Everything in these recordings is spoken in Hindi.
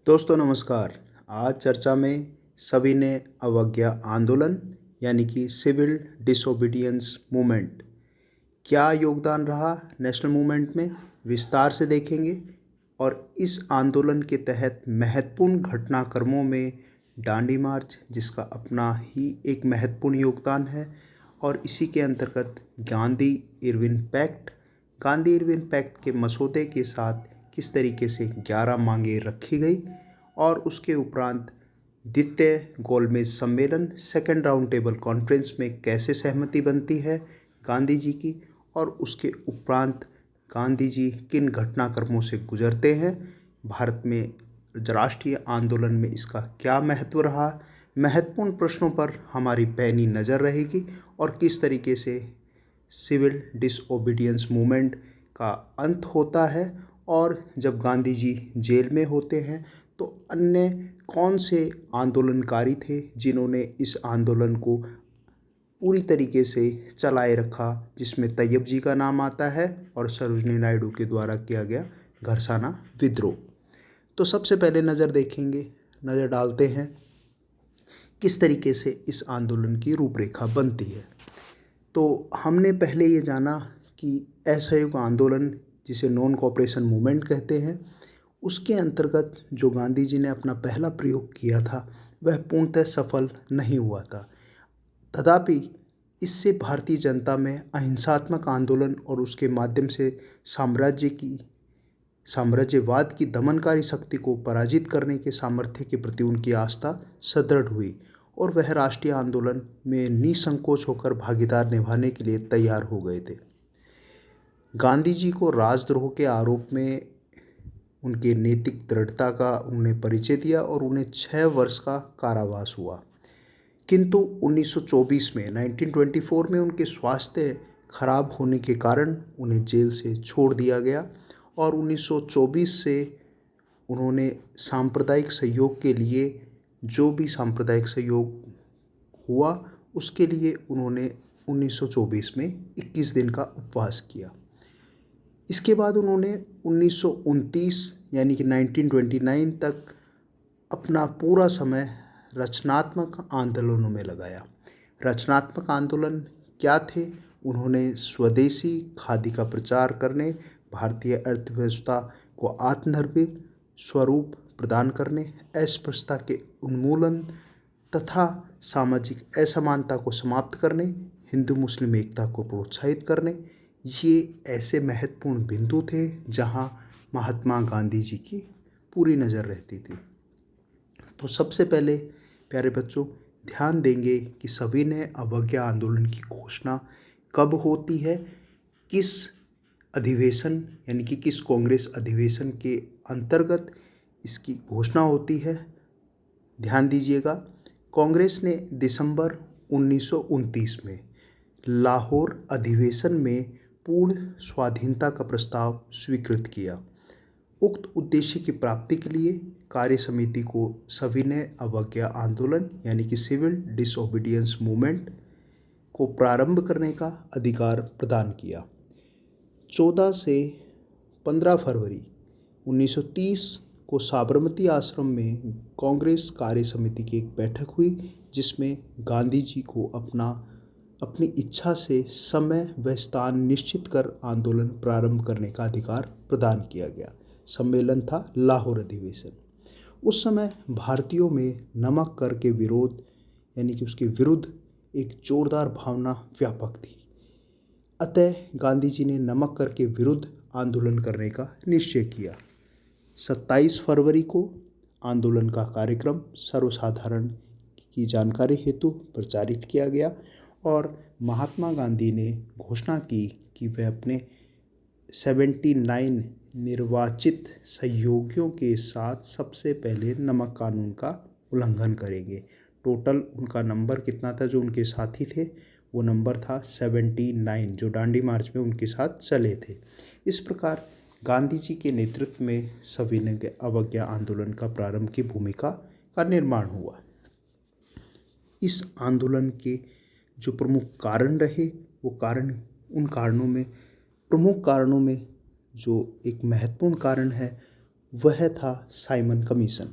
दोस्तों नमस्कार। आज चर्चा में सविनय अवज्ञा आंदोलन यानी कि सिविल डिसोबीडियंस मूवमेंट क्या योगदान रहा नेशनल मूवमेंट में विस्तार से देखेंगे। और इस आंदोलन के तहत महत्वपूर्ण घटनाक्रमों में दांडी मार्च जिसका अपना ही एक महत्वपूर्ण योगदान है, और इसी के अंतर्गत गांधी इरविन पैक्ट के मसौदे के साथ किस तरीके से 11 मांगें रखी गई, और उसके उपरांत द्वितीय गोलमेज सम्मेलन सेकेंड राउंड टेबल कॉन्फ्रेंस में कैसे सहमति बनती है गांधी जी की, और उसके उपरांत गांधी जी किन घटनाक्रमों से गुजरते हैं, भारत में राष्ट्रीय आंदोलन में इसका क्या महत्व रहा। महत्वपूर्ण प्रश्नों पर हमारी पैनी नज़र रहेगी और किस तरीके से सिविल डिसओबीडियंस मूवमेंट का अंत होता है, और जब गांधी जी जेल में होते हैं तो अन्य कौन से आंदोलनकारी थे जिन्होंने इस आंदोलन को पूरी तरीके से चलाए रखा, जिसमें तैयब जी का नाम आता है और सरोजनी नायडू के द्वारा किया गया घरसाना विद्रोह। तो सबसे पहले नज़र डालते हैं किस तरीके से इस आंदोलन की रूपरेखा बनती है। तो हमने पहले ये जाना कि असहयोग आंदोलन जिसे नॉन कोऑपरेशन मूवमेंट कहते हैं, उसके अंतर्गत जो गांधी जी ने अपना पहला प्रयोग किया था वह पूर्णतः सफल नहीं हुआ था। तथापि इससे भारतीय जनता में अहिंसात्मक आंदोलन और उसके माध्यम से साम्राज्यवाद की दमनकारी शक्ति को पराजित करने के सामर्थ्य के प्रति उनकी आस्था सुदृढ़ हुई, और वह राष्ट्रीय आंदोलन में निसंकोच होकर भागीदार निभाने के लिए तैयार हो गए थे। गांधी जी को राजद्रोह के आरोप में उनके नैतिक दृढ़ता का उन्होंने परिचय दिया और उन्हें 6 वर्ष का कारावास हुआ। किंतु 1924 में उनके स्वास्थ्य खराब होने के कारण उन्हें जेल से छोड़ दिया गया, और 1924 से उन्होंने सांप्रदायिक सहयोग के लिए जो भी सांप्रदायिक सहयोग हुआ उसके लिए उन्होंने 1924 में 21 दिन का उपवास किया। इसके बाद उन्होंने 1929 यानी कि 1929 तक अपना पूरा समय रचनात्मक आंदोलनों में लगाया। रचनात्मक आंदोलन क्या थे? उन्होंने स्वदेशी खादी का प्रचार करने, भारतीय अर्थव्यवस्था को आत्मनिर्भर स्वरूप प्रदान करने, अस्पृश्यता के उन्मूलन तथा सामाजिक असमानता को समाप्त करने, हिंदू मुस्लिम एकता को प्रोत्साहित करने, ये ऐसे महत्वपूर्ण बिंदु थे जहां महात्मा गांधी जी की पूरी नज़र रहती थी। तो सबसे पहले प्यारे बच्चों ध्यान देंगे कि सविनय अवज्ञा आंदोलन की घोषणा कब होती है, किस अधिवेशन यानी कि किस कांग्रेस अधिवेशन के अंतर्गत इसकी घोषणा होती है। ध्यान दीजिएगा, कांग्रेस ने दिसंबर 1929 में लाहौर अधिवेशन में पूर्ण स्वाधीनता का प्रस्ताव स्वीकृत किया। उक्त उद्देश्य की प्राप्ति के लिए कार्य समिति को सविनय अवज्ञा आंदोलन यानी कि सिविल डिसओबीडियंस मूवमेंट को प्रारंभ करने का अधिकार प्रदान किया। 14 से 15 फरवरी 1930 को साबरमती आश्रम में कांग्रेस कार्य समिति की एक बैठक हुई, जिसमें गांधी जी को अपनी इच्छा से समय व स्थान निश्चित कर आंदोलन प्रारंभ करने का अधिकार प्रदान किया गया। सम्मेलन था लाहौर अधिवेशन। उस समय भारतीयों में नमक कर के विरोध यानी कि उसके विरुद्ध एक जोरदार भावना व्यापक थी। अतः गांधी जी ने नमक कर के विरुद्ध आंदोलन करने का निश्चय किया। 27 फरवरी को आंदोलन का कार्यक्रम सर्वसाधारण की जानकारी हेतु प्रचारित किया गया, और महात्मा गांधी ने घोषणा की कि वह अपने 79 निर्वाचित सहयोगियों के साथ सबसे पहले नमक कानून का उल्लंघन करेंगे। टोटल उनका नंबर कितना था जो उनके साथी थे, वो नंबर था 79 जो दांडी मार्च में उनके साथ चले थे। इस प्रकार गांधी जी के नेतृत्व में सविनय अवज्ञा आंदोलन का प्रारंभ की भूमिका का निर्माण हुआ। इस आंदोलन के जो प्रमुख कारण रहे वो प्रमुख कारणों में जो एक महत्वपूर्ण कारण है वह था साइमन कमीशन।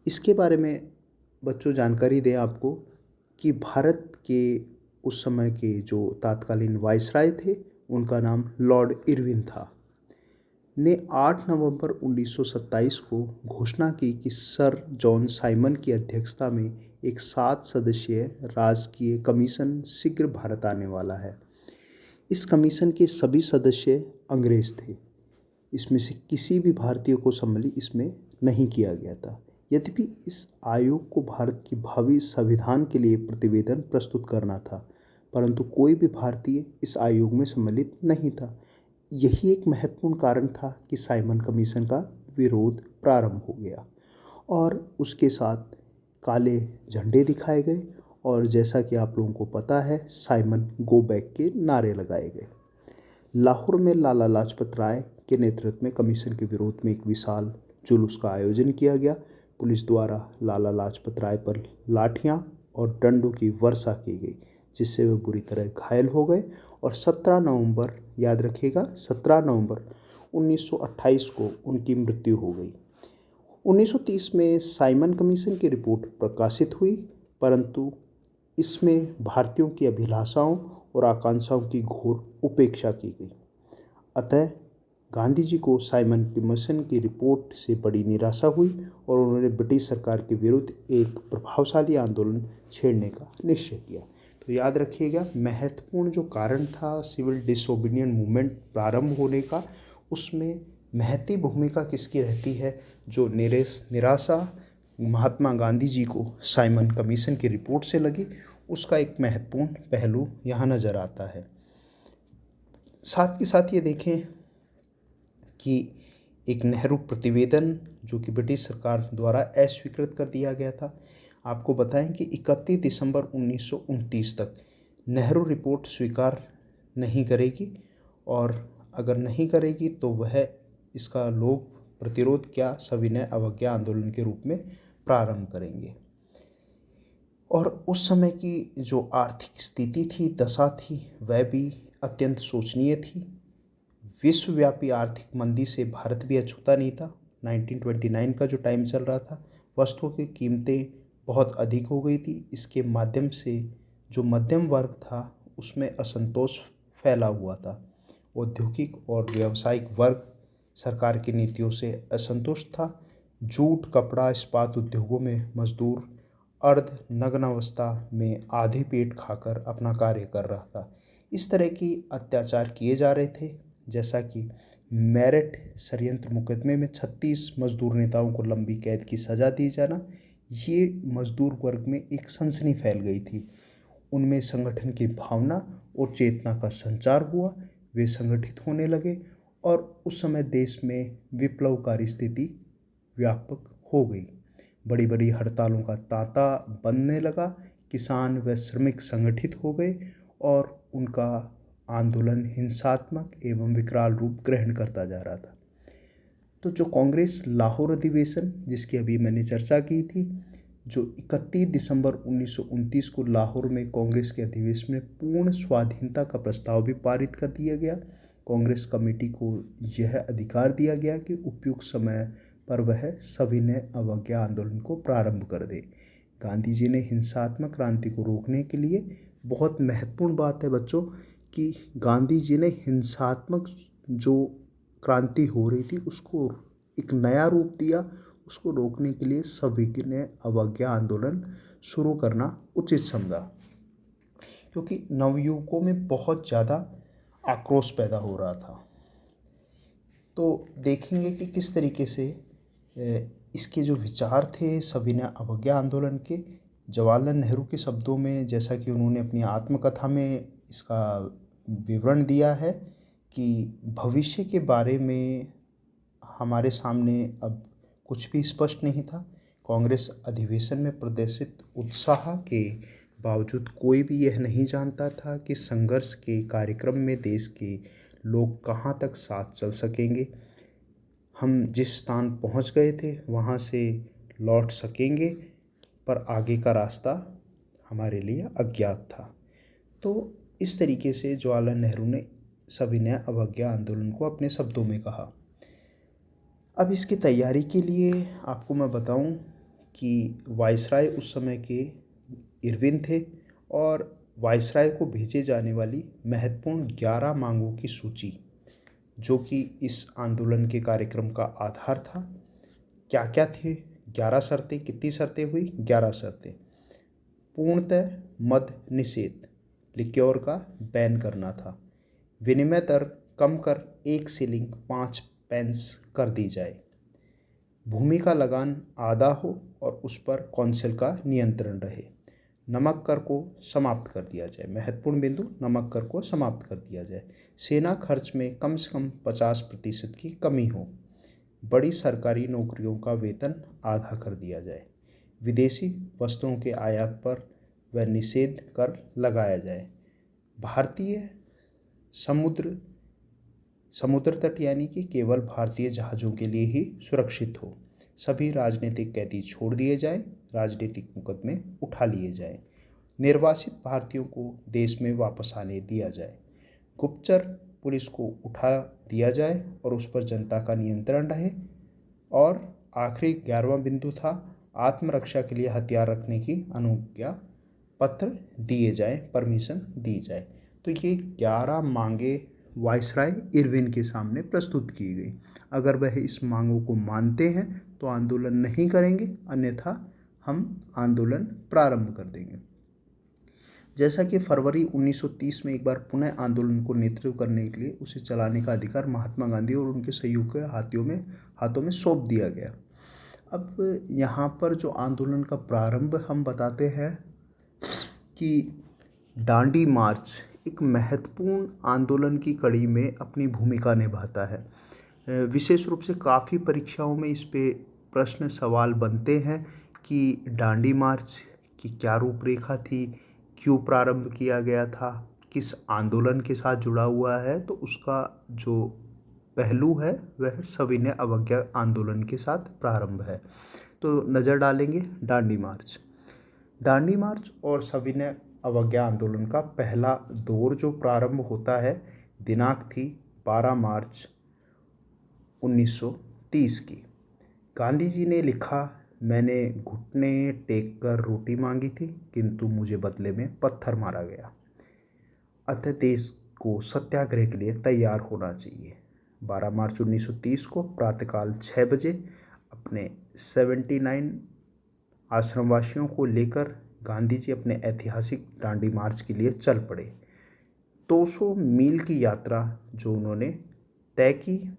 इसके बारे में बच्चों जानकारी दें आपको कि भारत के उस समय के जो तत्कालीन वाइसराय थे, उनका नाम लॉर्ड इरविन था, ने 8 नवंबर 1927 को घोषणा की कि सर जॉन साइमन की अध्यक्षता में एक 7 सदस्यीय राजकीय कमीशन शीघ्र भारत आने वाला है। इस कमीशन के सभी सदस्य अंग्रेज थे। इसमें से किसी भी भारतीय को सम्मिलित इसमें नहीं किया गया था। यद्यपि इस आयोग को भारत की भावी संविधान के लिए प्रतिवेदन प्रस्तुत करना था, परंतु कोई भी भारतीय इस आयोग में सम्मिलित नहीं था। यही एक महत्वपूर्ण कारण था कि साइमन कमीशन का विरोध प्रारंभ हो गया और उसके साथ काले झंडे दिखाए गए और जैसा कि आप लोगों को पता है, साइमन गो बैक के नारे लगाए गए। लाहौर में लाला लाजपत राय के नेतृत्व में कमीशन के विरोध में एक विशाल जुलूस का आयोजन किया गया। पुलिस द्वारा लाला लाजपत राय पर लाठियां और डंडों की वर्षा की गई, जिससे वे बुरी तरह घायल हो गए और 17 नवंबर, याद रखिएगा 17 नवंबर 1928 को उनकी मृत्यु हो गई। 1930 में साइमन कमीशन की रिपोर्ट प्रकाशित हुई, परंतु इसमें भारतीयों की अभिलाषाओं और आकांक्षाओं की घोर उपेक्षा की गई। अतः गांधी जी को साइमन कमीशन की रिपोर्ट से बड़ी निराशा हुई और उन्होंने ब्रिटिश सरकार के विरुद्ध एक प्रभावशाली आंदोलन छेड़ने का निश्चय किया। तो याद रखिएगा, महत्वपूर्ण जो कारण था सिविल डिसोबीडियंट मूवमेंट प्रारंभ होने का, उसमें महती भूमिका किसकी रहती है? जो निराशा महात्मा गांधी जी को साइमन कमीशन की रिपोर्ट से लगी, उसका एक महत्वपूर्ण पहलू यहाँ नज़र आता है। साथ के साथ ये देखें कि एक नेहरू प्रतिवेदन जो कि ब्रिटिश सरकार द्वारा अस्वीकृत कर दिया गया था। आपको बताएं कि 31 दिसंबर 1929 तक नेहरू रिपोर्ट स्वीकार नहीं करेगी और अगर नहीं करेगी तो वह इसका लोग प्रतिरोध क्या सविनय अवज्ञा आंदोलन के रूप में प्रारंभ करेंगे। और उस समय की जो आर्थिक स्थिति थी, दशा थी, वह भी अत्यंत शोचनीय थी। विश्वव्यापी आर्थिक मंदी से भारत भी अछूता नहीं था। 1929 का जो टाइम चल रहा था, वस्तुओं की कीमतें बहुत अधिक हो गई थी। इसके माध्यम से जो मध्यम वर्ग था उसमें असंतोष फैला हुआ था। औद्योगिक और व्यावसायिक वर्ग सरकार की नीतियों से असंतुष्ट था। जूट, कपड़ा, इस्पात उद्योगों में मजदूर अर्ध नग्न अवस्था में आधे पेट खाकर अपना कार्य कर रहा था। इस तरह की अत्याचार किए जा रहे थे, जैसा कि मेरठ षड्यंत्र मुकदमे में 36 मजदूर नेताओं को लंबी कैद की सज़ा दी जाना, ये मजदूर वर्ग में एक सनसनी फैल गई थी। उनमें संगठन की भावना और चेतना का संचार हुआ, वे संगठित होने लगे और उस समय देश में विप्लवकारी स्थिति व्यापक हो गई। बड़ी बड़ी हड़तालों का तांता बनने लगा। किसान व श्रमिक संगठित हो गए और उनका आंदोलन हिंसात्मक एवं विकराल रूप ग्रहण करता जा रहा था। तो जो कांग्रेस लाहौर अधिवेशन जिसकी अभी मैंने चर्चा की थी, जो 31 दिसंबर 1929 को लाहौर में कांग्रेस के अधिवेशन में पूर्ण स्वाधीनता का प्रस्ताव भी पारित कर दिया गया। कांग्रेस कमेटी को यह अधिकार दिया गया कि उपयुक्त समय पर वह सविनय अवज्ञा आंदोलन को प्रारंभ कर दे। गांधी जी ने हिंसात्मक क्रांति को रोकने के लिए, बहुत महत्वपूर्ण बात है बच्चों, कि गांधी जी ने हिंसात्मक जो क्रांति हो रही थी उसको एक नया रूप दिया। उसको रोकने के लिए सभी ने अवज्ञा आंदोलन शुरू करना उचित समझा, क्योंकि नवयुवकों में बहुत ज़्यादा आक्रोश पैदा हो रहा था। तो देखेंगे कि किस तरीके से इसके जो विचार थे सविनय अवज्ञा आंदोलन के, जवाहरलाल नेहरू के शब्दों में, जैसा कि उन्होंने अपनी आत्मकथा में इसका विवरण दिया है कि भविष्य के बारे में हमारे सामने अब कुछ भी स्पष्ट नहीं था। कांग्रेस अधिवेशन में प्रदर्शित उत्साह के बावजूद कोई भी यह नहीं जानता था कि संघर्ष के कार्यक्रम में देश के लोग कहाँ तक साथ चल सकेंगे। हम जिस स्थान पहुँच गए थे वहाँ से लौट सकेंगे, पर आगे का रास्ता हमारे लिए अज्ञात था। तो इस तरीके से जवाहरलाल नेहरू ने सविनय अवज्ञा आंदोलन को अपने शब्दों में कहा। अब इसकी तैयारी के लिए आपको मैं बताऊं कि वायसराय उस समय के इरविन थे और वायसराय को भेजे जाने वाली महत्वपूर्ण 11 मांगों की सूची, जो कि इस आंदोलन के कार्यक्रम का आधार था। क्या क्या थे? 11 शर्तें। कितनी शर्तें हुई? 11 शर्तें। पूर्णतः मद निषेध, लिक्योर का बैन करना था। विनिमय दर कम कर 1 शिलिंग 5 पेंस कर दी जाए। भूमि का लगान आधा हो और उस पर कौंसिल का नियंत्रण रहे। नमक कर को समाप्त कर दिया जाए। महत्वपूर्ण बिंदु, नमक कर को समाप्त कर दिया जाए। सेना खर्च में कम से कम 50% की कमी हो। बड़ी सरकारी नौकरियों का वेतन आधा कर दिया जाए। विदेशी वस्तुओं के आयात पर वह निषेध कर लगाया जाए। भारतीय समुद्र तट यानी कि केवल भारतीय जहाज़ों के लिए ही सुरक्षित हो। सभी राजनीतिक कैदी छोड़ दिए जाएं। राजनीतिक मुकदमे उठा लिए जाएं। निर्वासित भारतीयों को देश में वापस आने दिया जाए। गुप्तचर पुलिस को उठा दिया जाए और उस पर जनता का नियंत्रण रहे। और आखिरी 11वां बिंदु था, आत्मरक्षा के लिए हथियार रखने की अनुज्ञा पत्र दिए जाएं, परमिशन दी जाए। तो ये 11 मांगे वायसराय इरविन के सामने प्रस्तुत की गई। अगर वह इस मांगों को मानते हैं तो आंदोलन नहीं करेंगे, अन्यथा हम आंदोलन प्रारंभ कर देंगे। जैसा कि फरवरी 1930 में एक बार पुनः आंदोलन को नेतृत्व करने के लिए उसे चलाने का अधिकार महात्मा गांधी और उनके सहयोगी हाथों में सौंप दिया गया। अब यहाँ पर जो आंदोलन का प्रारंभ हम बताते हैं कि दांडी मार्च एक महत्वपूर्ण आंदोलन की कड़ी में अपनी भूमिका निभाता है। विशेष रूप से काफ़ी परीक्षाओं में इस पे प्रश्न सवाल बनते हैं कि दांडी मार्च की क्या रूपरेखा थी, क्यों प्रारंभ किया गया था, किस आंदोलन के साथ जुड़ा हुआ है। तो उसका जो पहलू है वह सविनय अवज्ञा आंदोलन के साथ प्रारंभ है। तो नज़र डालेंगे दांडी मार्च। दांडी मार्च और सविनय अवज्ञा आंदोलन का पहला दौर जो प्रारंभ होता है, दिनांक थी 12 मार्च 1930 की। गांधी जी ने लिखा, मैंने घुटने टेक कर रोटी मांगी थी, किंतु मुझे बदले में पत्थर मारा गया। अतः देश को सत्याग्रह के लिए तैयार होना चाहिए। 12 मार्च 1930 को प्रातःकाल 6 बजे अपने 79 आश्रमवासियों को लेकर गांधी जी अपने ऐतिहासिक दांडी मार्च के लिए चल पड़े। 200 मील की यात्रा जो उन्होंने तय की,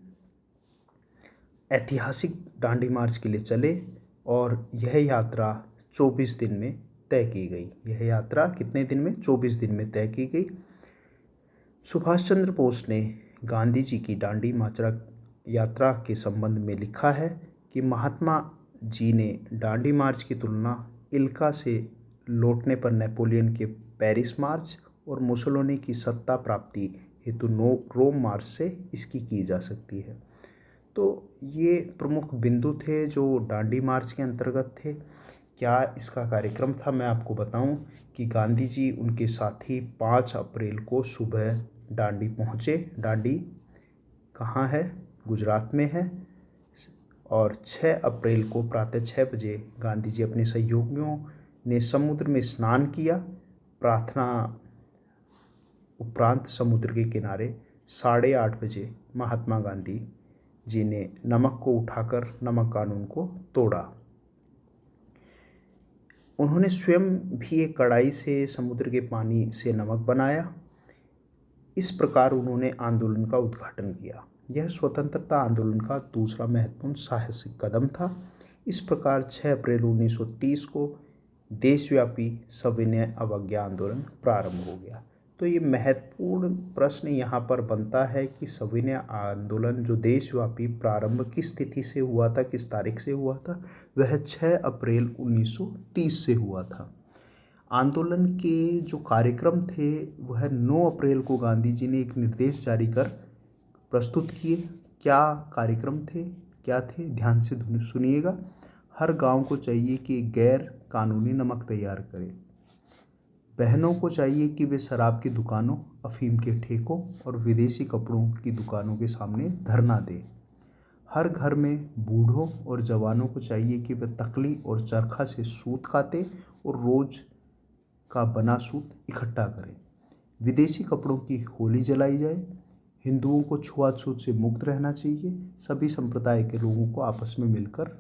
ऐतिहासिक दांडी मार्च के लिए चले और यह यात्रा 24 दिन में तय की गई। यह यात्रा कितने दिन में? 24 दिन में तय की गई। सुभाष चंद्र बोस ने गांधी जी की दांडी मार्च यात्रा के संबंध में लिखा है कि महात्मा जी ने दांडी मार्च की तुलना इल्का से लौटने पर नेपोलियन के पेरिस मार्च और मुसोलिनी की सत्ता प्राप्ति हेतु रोम मार्च से इसकी की जा सकती है। तो ये प्रमुख बिंदु थे जो दांडी मार्च के अंतर्गत थे। क्या इसका कार्यक्रम था, मैं आपको बताऊं कि गांधी जी उनके साथी 5 अप्रैल को सुबह दांडी पहुँचे। दांडी कहाँ है? गुजरात में है। और 6 अप्रैल को प्रातः 6 बजे गांधी जी अपने सहयोगियों ने समुद्र में स्नान किया। प्रार्थना उपरांत समुद्र के किनारे 8:30 बजे महात्मा गांधी जी ने नमक को उठाकर नमक कानून को तोड़ा। उन्होंने स्वयं भी एक कढ़ाई से समुद्र के पानी से नमक बनाया। इस प्रकार उन्होंने आंदोलन का उद्घाटन किया। यह स्वतंत्रता आंदोलन का दूसरा महत्वपूर्ण साहसिक कदम था। इस प्रकार 6 अप्रैल 1930 को देशव्यापी सविनय अवज्ञा आंदोलन प्रारंभ हो गया। तो ये महत्वपूर्ण प्रश्न यहाँ पर बनता है कि सविनय आंदोलन जो देशव्यापी प्रारंभ किस तिथि से हुआ था, किस तारीख से हुआ था? वह 6 अप्रैल 1930 से हुआ था। आंदोलन के जो कार्यक्रम थे वह 9 अप्रैल को गांधी जी ने एक निर्देश जारी कर प्रस्तुत किए। क्या कार्यक्रम थे, क्या थे? ध्यान से सुनिएगा। हर गांव को चाहिए कि गैर कानूनी नमक तैयार करें। बहनों को चाहिए कि वे शराब की दुकानों, अफीम के ठेकों और विदेशी कपड़ों की दुकानों के सामने धरना दें। हर घर में बूढ़ों और जवानों को चाहिए कि वे तकली और चरखा से सूत काटे और रोज का बना सूत इकट्ठा करें। विदेशी कपड़ों की होली जलाई जाए। हिंदुओं को छुआछूत से मुक्त रहना चाहिए। सभी संप्रदाय के लोगों को आपस में मिलकर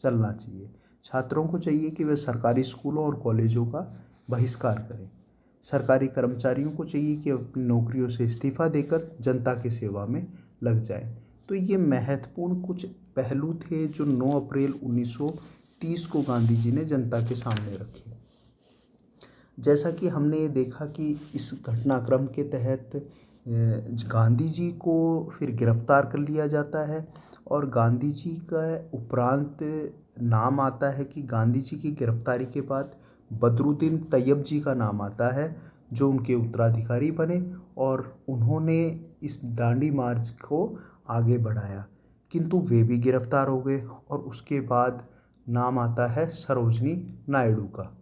चलना चाहिए। छात्रों को चाहिए कि वे सरकारी स्कूलों और कॉलेजों का बहिष्कार करें। सरकारी कर्मचारियों को चाहिए कि अपनी नौकरियों से इस्तीफा देकर जनता की सेवा में लग जाएं। तो ये महत्वपूर्ण कुछ पहलू थे जो 9 अप्रैल 1930 को गांधी जी ने जनता के सामने रखे। जैसा कि हमने ये देखा कि इस घटनाक्रम के तहत गांधी जी को फिर गिरफ्तार कर लिया जाता है और गांधी जी का उपरांत नाम आता है कि गांधी जी की गिरफ्तारी के बाद बदरुद्दीन तैयब जी का नाम आता है जो उनके उत्तराधिकारी बने और उन्होंने इस दांडी मार्च को आगे बढ़ाया, किंतु वे भी गिरफ्तार हो गए और उसके बाद नाम आता है सरोजनी नायडू का।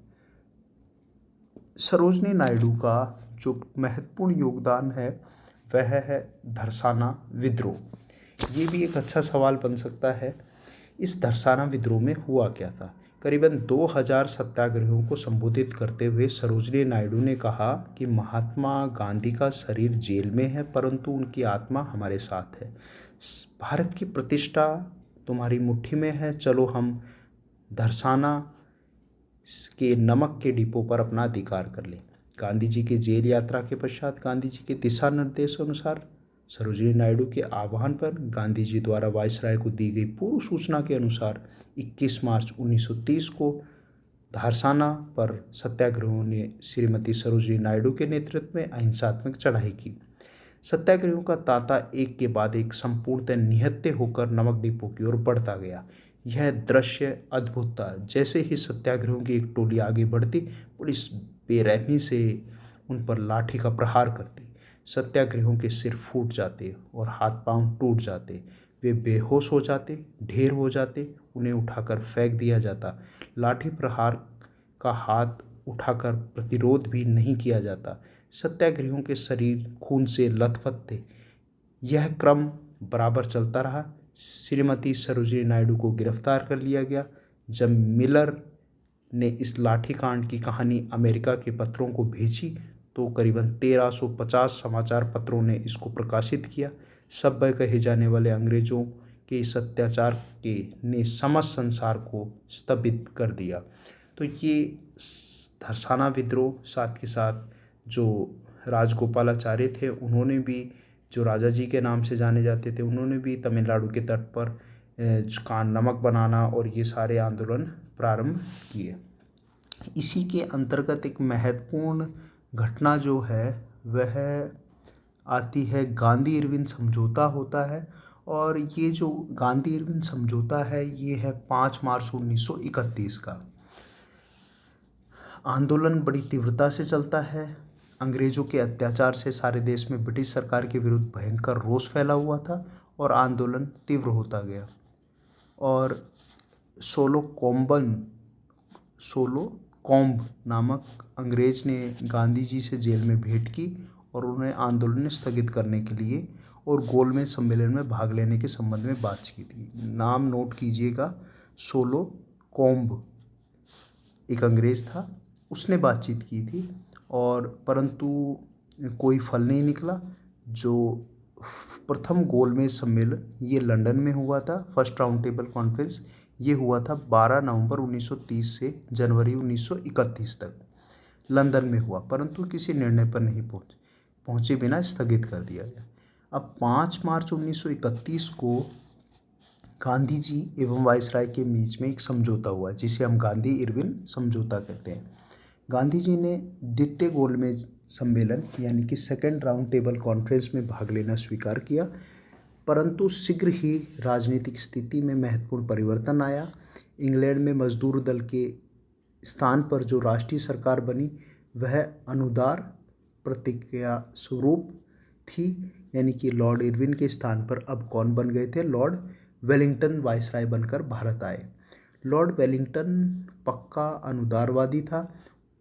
सरोजनी नायडू का जो महत्वपूर्ण योगदान है वह है धरसाना विद्रोह। ये भी एक अच्छा सवाल बन सकता है। इस धरसाना विद्रोह में हुआ क्या था? करीबन 2000 सत्याग्रहियों को संबोधित करते हुए सरोजनी नायडू ने कहा कि महात्मा गांधी का शरीर जेल में है परंतु उनकी आत्मा हमारे साथ है। भारत की प्रतिष्ठा तुम्हारी मुट्ठी में है, चलो हम धरसाना के नमक के डिपो पर अपना अधिकार कर लें। गांधी जी के जेल यात्रा के पश्चात गांधी जी के दिशा निर्देशों अनुसार सरोजिनी नायडू के आह्वान पर गांधी जी द्वारा वायसराय को दी गई पूर्व सूचना के अनुसार 21 मार्च 1930 को धारसाना पर सत्याग्रहियों ने श्रीमती सरोजिनी नायडू के नेतृत्व में अहिंसात्मक चढ़ाई की। सत्याग्रहियों का तांता एक के बाद एक संपूर्णतः निहत्थे होकर नमक डिपो की ओर बढ़ता गया। यह दृश्य अद्भुत था। जैसे ही सत्याग्रहियों की एक टोली आगे बढ़ती, पुलिस बेरहमी से उन पर लाठी का प्रहार करती। सत्याग्रहियों के सिर फूट जाते और हाथ पांव टूट जाते। वे बेहोश हो जाते, ढेर हो जाते, उन्हें उठाकर फेंक दिया जाता। लाठी प्रहार का हाथ उठाकर प्रतिरोध भी नहीं किया जाता। सत्याग्रहियों के शरीर खून से लथपथ थे। यह क्रम बराबर चलता रहा। श्रीमती सरोजिनी नायडू को गिरफ्तार कर लिया गया। जब मिलर ने इस लाठीकांड की कहानी अमेरिका के पत्रों को भेजी तो करीबन 1350 समाचार पत्रों ने इसको प्रकाशित किया। सभ्य कहे जाने वाले अंग्रेजों के इस अत्याचार के ने समस्त संसार को स्तंभित कर दिया। तो ये धरसाना विद्रोह, साथ के साथ जो राजगोपालाचारी थे उन्होंने भी, जो राजा जी के नाम से जाने जाते थे, उन्होंने भी तमिलनाडु के तट पर नमक बनाना और ये सारे आंदोलन प्रारंभ किए। इसी के अंतर्गत एक महत्वपूर्ण घटना जो है वह आती है, गांधी इरविन समझौता होता है। और ये जो गांधी इरविन समझौता है ये है 5 मार्च 1931 का। आंदोलन बड़ी तीव्रता से चलता है। अंग्रेज़ों के अत्याचार से सारे देश में ब्रिटिश सरकार के विरुद्ध भयंकर रोष फैला हुआ था और आंदोलन तीव्र होता गया। और सोलो कॉम्ब नामक अंग्रेज ने गांधी जी से जेल में भेंट की और उन्हें आंदोलन स्थगित करने के लिए और गोलमेज सम्मेलन में भाग लेने के संबंध में बात की थी। नाम नोट कीजिएगा, सोलो कॉम्ब एक अंग्रेज़ था, उसने बातचीत की थी और परंतु कोई फल नहीं निकला। जो प्रथम गोलमेज सम्मेलन ये लंदन में हुआ था, फर्स्ट राउंड टेबल कॉन्फ्रेंस, ये हुआ था 12 नवंबर 1930 से जनवरी 1931 तक लंदन में हुआ, परंतु किसी निर्णय पर नहीं पहुंचे बिना स्थगित कर दिया गया। अब 5 मार्च 1931 को गांधी जी एवं वायसराय के बीच में एक समझौता हुआ जिसे हम गांधी इरविन समझौता कहते हैं। गांधी जी ने द्वितीय गोलमेज सम्मेलन यानी कि सेकेंड राउंड टेबल कॉन्फ्रेंस में भाग लेना स्वीकार किया, परंतु शीघ्र ही राजनीतिक स्थिति में महत्वपूर्ण परिवर्तन आया। इंग्लैंड में मजदूर दल के स्थान पर जो राष्ट्रीय सरकार बनी वह अनुदार प्रतिक्रिया स्वरूप थी, यानी कि लॉर्ड इरविन के स्थान पर अब कौन बन गए थे? लॉर्ड वेलिंगटन वायसराय बनकर भारत आए। लॉर्ड वेलिंगटन पक्का अनुदारवादी था,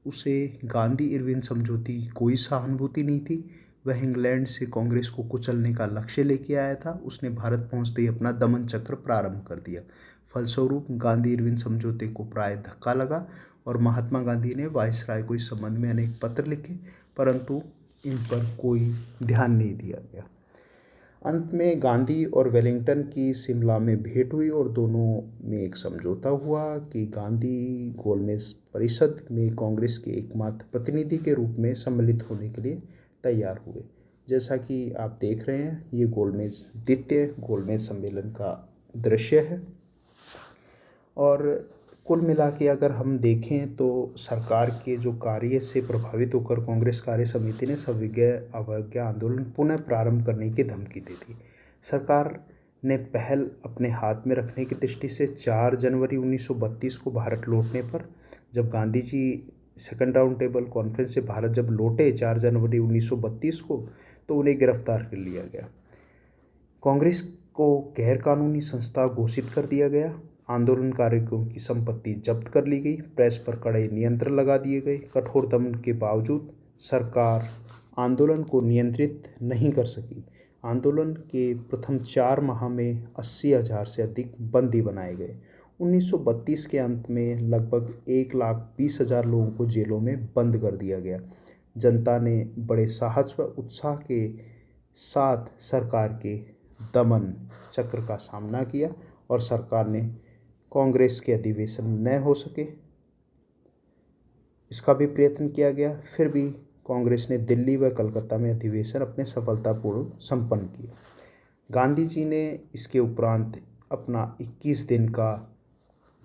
उसे गांधी इरविन समझौते की कोई सहानुभूति नहीं थी। वह इंग्लैंड से कांग्रेस को कुचलने का लक्ष्य लेके आया था, उसने भारत पहुंचते ही अपना दमन चक्र प्रारंभ कर दिया। फलस्वरूप गांधी इरविन समझौते को प्राय धक्का लगा और महात्मा गांधी ने वायसराय को इस संबंध में अनेक पत्र लिखे, परंतु इन पर कोई ध्यान नहीं दिया गया। अंत में गांधी और वेलिंगटन की शिमला में भेंट हुई और दोनों में एक समझौता हुआ कि गांधी गोलमेज परिषद में कांग्रेस के एकमात्र प्रतिनिधि के रूप में सम्मिलित होने के लिए तैयार हुए। जैसा कि आप देख रहे हैं, ये द्वितीय गोलमेज सम्मेलन का दृश्य है। और कुल मिला के अगर हम देखें तो सरकार के जो कार्य से प्रभावित होकर कांग्रेस कार्य समिति ने सविनय अवज्ञा आंदोलन पुनः प्रारंभ करने की धमकी दी थी। सरकार ने पहल अपने हाथ में रखने की दृष्टि से 4 जनवरी 1932 को भारत लौटने पर, जब Gandhi ji second round table conference से भारत जब लौटे 4 जनवरी 1932 को, तो उन्हें गिरफ्तार कर लिया गया। कांग्रेस को गैरकानूनी संस्था घोषित कर दिया गया। आंदोलनकारियों की संपत्ति जब्त कर ली गई। प्रेस पर कड़े नियंत्रण लगा दिए गए। कठोर दमन के बावजूद सरकार आंदोलन को नियंत्रित नहीं कर सकी। आंदोलन के प्रथम 4 माह में 80,000 से अधिक बंदी बनाए गए। 1932 के अंत में लगभग 1,20,000 लोगों को जेलों में बंद कर दिया गया। जनता ने बड़े साहस व उत्साह के साथ सरकार के दमन चक्र का सामना किया और सरकार ने कांग्रेस के अधिवेशन न हो सके, इसका भी प्रयत्न किया गया। फिर भी कांग्रेस ने दिल्ली व कलकत्ता में अधिवेशन अपने सफलतापूर्वक संपन्न किया। गांधी जी ने इसके उपरांत अपना 21 दिन का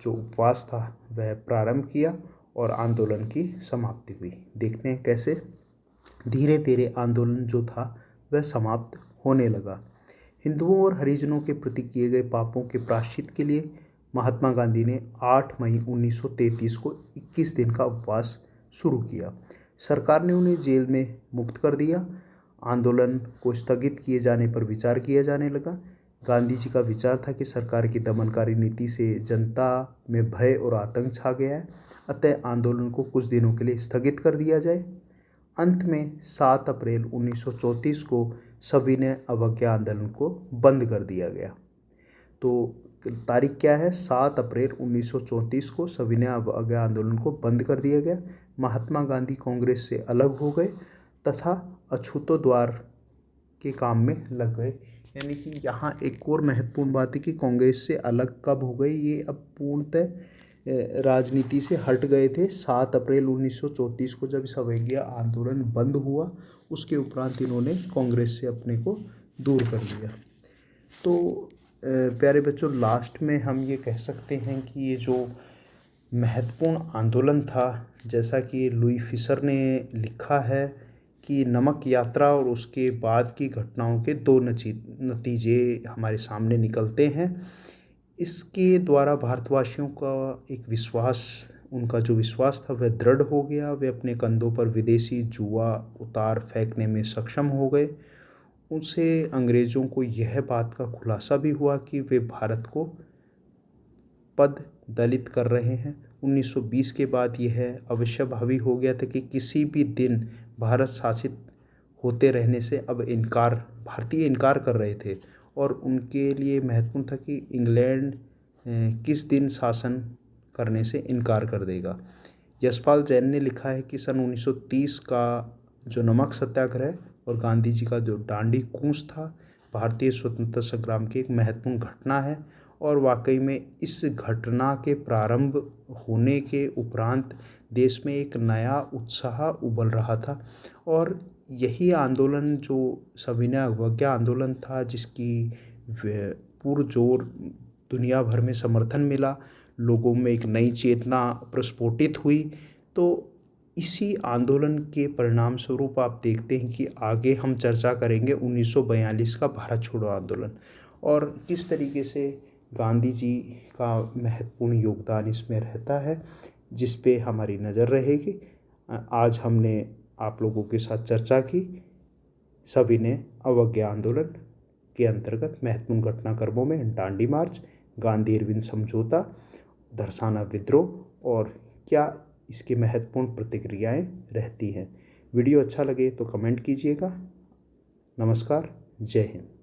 जो उपवास था वह प्रारंभ किया और आंदोलन की समाप्ति हुई। देखते हैं कैसे धीरे धीरे आंदोलन जो था वह समाप्त होने लगा। हिंदुओं और हरिजनों के प्रति किए गए पापों के प्रायश्चित के लिए महात्मा गांधी ने 8 मई 1933 को 21 दिन का उपवास शुरू किया। सरकार ने उन्हें जेल में मुक्त कर दिया। आंदोलन को स्थगित किए जाने पर विचार किया जाने लगा। गांधी जी का विचार था कि सरकार की दमनकारी नीति से जनता में भय और आतंक छा गया है, अतः आंदोलन को कुछ दिनों के लिए स्थगित कर दिया जाए। अंत में 7 अप्रैल 1934 को सविनय अवज्ञा आंदोलन को बंद कर दिया गया। तो तारीख क्या है? 7 अप्रैल 1934 को सविनय अवज्ञा आंदोलन को बंद कर दिया गया। महात्मा गांधी कांग्रेस से अलग हो गए तथा अछूतोद्वार के काम में लग गए। यानी कि यहाँ एक और महत्वपूर्ण बात है कि कांग्रेस से अलग कब हो गए, ये अब पूर्णतः राजनीति से हट गए थे। 7 अप्रैल 1934 को जब इस अवज्ञा आंदोलन बंद हुआ, उसके उपरांत इन्होंने कांग्रेस से अपने को दूर कर लिया। तो प्यारे बच्चों, लास्ट में हम ये कह सकते हैं कि ये जो महत्वपूर्ण आंदोलन था, जैसा कि लुई फिशर ने लिखा है कि नमक यात्रा और उसके बाद की घटनाओं के 2 नतीजे हमारे सामने निकलते हैं। इसके द्वारा भारतवासियों का एक विश्वास, उनका जो विश्वास था वह दृढ़ हो गया। वे अपने कंधों पर विदेशी जुआ उतार फेंकने में सक्षम हो गए। उनसे अंग्रेज़ों को यह बात का खुलासा भी हुआ कि वे भारत को पद दलित कर रहे हैं। 1920 के बाद यह अवश्यभावी हो गया था कि किसी भी दिन भारत शासित होते रहने से अब भारतीय इनकार कर रहे थे और उनके लिए महत्वपूर्ण था कि इंग्लैंड किस दिन शासन करने से इनकार कर देगा। यशपाल जैन ने लिखा है कि सन 1930 का जो नमक सत्याग्रह और गांधी जी का जो दांडी कूच था, भारतीय स्वतंत्रता संग्राम की एक महत्वपूर्ण घटना है और वाकई में इस घटना के प्रारंभ होने के उपरांत देश में एक नया उत्साह उबल रहा था और यही आंदोलन जो सविनय अवज्ञा आंदोलन था, जिसकी पुरजोर दुनिया भर में समर्थन मिला, लोगों में एक नई चेतना प्रस्फुटित हुई। तो इसी आंदोलन के परिणाम स्वरूप आप देखते हैं कि आगे हम चर्चा करेंगे 1942 का भारत छोड़ो आंदोलन और किस तरीके से गांधी जी का महत्वपूर्ण योगदान इसमें रहता है, जिस पे हमारी नज़र रहेगी। आज हमने आप लोगों के साथ चर्चा की सविनय अवज्ञा आंदोलन के अंतर्गत महत्वपूर्ण घटनाक्रमों में दांडी मार्च, गांधी इरविन समझौता, धरसाना विद्रोह और क्या इसकी महत्वपूर्ण प्रतिक्रियाएं रहती हैं। वीडियो अच्छा लगे तो कमेंट कीजिएगा। नमस्कार, जय हिंद।